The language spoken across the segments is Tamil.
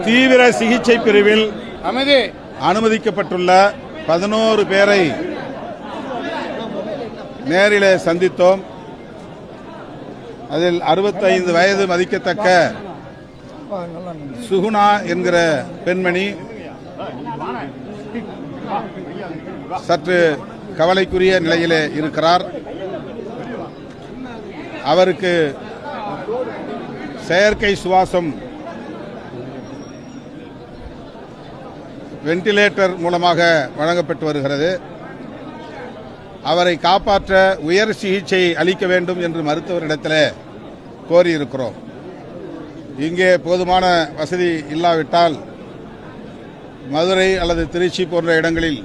தீவிர சிகிச்சை பிரிவில் அனுமதிக்கப்பட்டுள்ள 11 பேரை நேரிலே சந்தித்தோம். அதில் 65 வயது மதிக்கத்தக்க சுகுணா என்கிற பெண்மணி சற்று கவலைக்குரிய நிலையிலே இருக்கிறார். அவருக்கு செயற்கை சுவாசம் வெண்டிலேட்டர் மூலமாக வழங்கப்பட்டு வருகிறது. அவரை காப்பாற்ற உயர் சிகிச்சை அளிக்க வேண்டும் என்று மருத்துவரிடத்தில் கோரியிருக்கிறோம். இங்கே போதுமான வசதி இல்லாவிட்டால் மதுரை அல்லது திருச்சி போன்ற இடங்களில்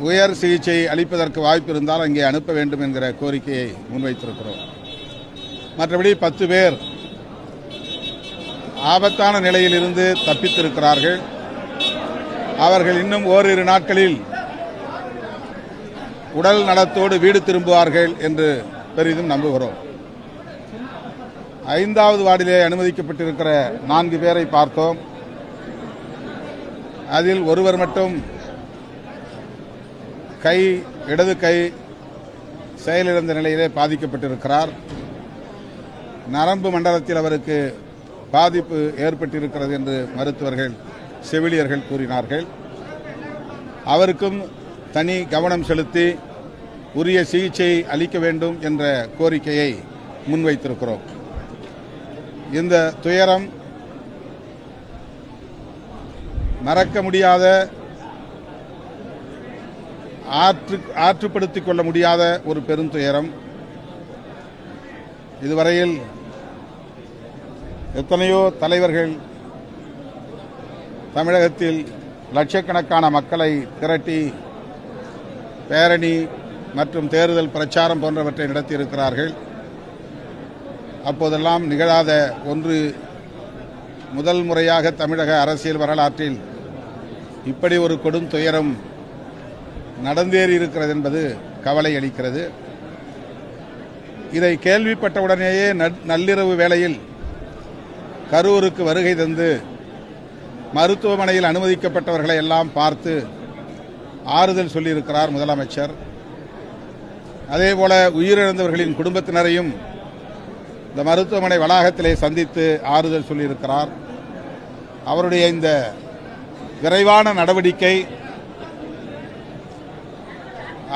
உயர் சிகிச்சை அளிப்பதற்கு வாய்ப்பு இருந்தால் அங்கே அனுப்ப வேண்டும் என்கிற கோரிக்கையை முன்வைத்திருக்கிறோம். மற்றபடி 10 பேர் ஆபத்தான நிலையில் இருந்து தப்பித்திருக்கிறார்கள். அவர்கள் இன்னும் ஓரிரு நாட்களில் உடல் நலத்தோடு வீடு திரும்புவார்கள் என்று பெரிதும் நம்புகிறோம். 5வது வார்டிலே அனுமதிக்கப்பட்டிருக்கிற 4 பேரை பார்த்தோம். அதில் ஒருவர் மட்டும் இடது கை செயலிழந்த நிலையிலே பாதிக்கப்பட்டிருக்கிறார். நரம்பு மண்டலத்தில் அவருக்கு பாதிப்பு ஏற்பட்டிருக்கிறது என்று மருத்துவர்கள் செவிலியர்கள் கூறினார்கள். அவருக்கும் தனி கவனம் செலுத்தி உரிய சிகிச்சை அளிக்க வேண்டும் என்ற கோரிக்கையை முன்வைத்திருக்கிறோம். இந்த துயரம் மறக்க முடியாத, ஆற்றுப்படுத்திக் கொள்ள முடியாத ஒரு பெரும் துயரம். இதுவரையில் எத்தனையோ தலைவர்கள் தமிழகத்தில் லட்சக்கணக்கான மக்களை திரட்டி பேரணி மற்றும் தேர்தல் பிரச்சாரம் போன்றவற்றை நடத்தியிருக்கிறார்கள். அப்போதெல்லாம் நிகழாத ஒன்று, முதல் முறையாக தமிழக அரசியல் வரலாற்றில் இப்படி ஒரு கொடும் துயரம் நடந்தேறி இருக்கிறது என்பது கவலை அளிக்கிறது. இதை கேள்விப்பட்டவுடனேயே நள்ளிரவு வேளையில் கரூருக்கு வருகை தந்து மருத்துவமனையில் அனுமதிக்கப்பட்டவர்களை எல்லாம் பார்த்து ஆறுதல் சொல்லியிருக்கிறார் முதலமைச்சர். அதேபோல உயிரிழந்தவர்களின் குடும்பத்தினரையும் இந்த மருத்துவமனை வளாகத்திலே சந்தித்து ஆறுதல் சொல்லியிருக்கிறார். அவருடைய இந்த விரைவான நடவடிக்கை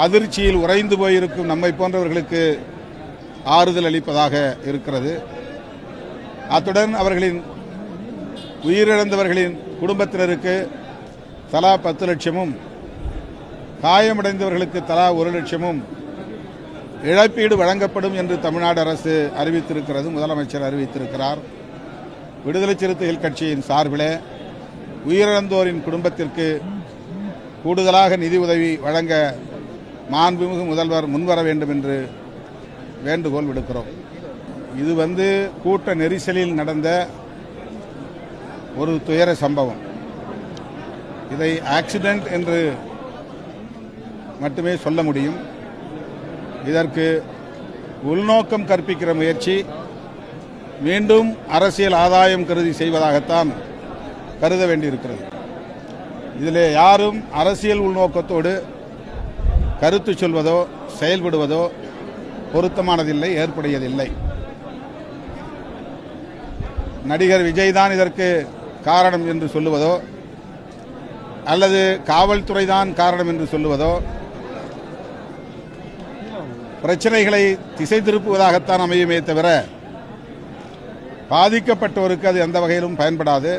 அதிர்ச்சியில் உறைந்து போயிருக்கும் நம்மை போன்றவர்களுக்கு ஆறுதல் அளிப்பதாக இருக்கிறது. அத்துடன் அவர்களின் உயிரிழந்தவர்களின் குடும்பத்தினருக்கு தலா 10 லட்சமும் காயமடைந்தவர்களுக்கு தலா 1 லட்சமும் இழப்பீடு வழங்கப்படும் என்று தமிழ்நாடு அரசு அறிவித்திருக்கிறது. முதலமைச்சர் அறிவித்திருக்கிறார். விடுதலை சிறுத்தைகள் கட்சியின் சார்பிலே உயிரிழந்தோரின் குடும்பத்திற்கு கூடுதலாக நிதி உதவி வழங்க மாண்புமிகு முதல்வர் முன்வர வேண்டும் என்று வேண்டுகோள் விடுக்கிறோம். இது கூட்ட நெரிசலில் நடந்த ஒரு துயர சம்பவம். இதை ஆக்சிடென்ட் என்று மட்டுமே சொல்ல முடியும். இதற்கு உள்நோக்கம் கற்பிக்கிற முயற்சி மீண்டும் அரசியல் ஆதாயம் கருதி செய்வதாகத்தான் கருத வேண்டியிருக்கிறது. இதிலே யாரும் அரசியல் உள்நோக்கத்தோடு கருத்து சொல்வதோ செயல்படுவதோ பொருத்தமானதில்லை, ஏற்புடையதில்லை. நடிகர் விஜய் தான் இதற்கு காரணம் என்று சொல்லுவதோ அல்லது காவல்துறை தான் காரணம் என்று சொல்லுவதோ பிரச்சனைகளை திசை திருப்புவதாகத்தான் அமையுமே தவிர பாதிக்கப்பட்டோருக்கு அது எந்த வகையிலும் பயன்படாது.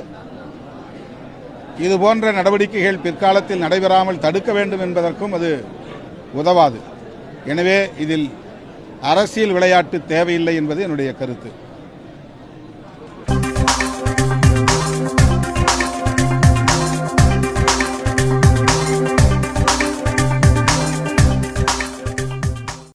இதுபோன்ற நடவடிக்கைகள் பிற்காலத்தில் நடைபெறாமல் தடுக்க வேண்டும் என்பதற்கும் அது உதவாது. எனவே இதில் அரசியல் விளையாட்டு தேவையில்லை என்பது என்னுடைய கருத்து.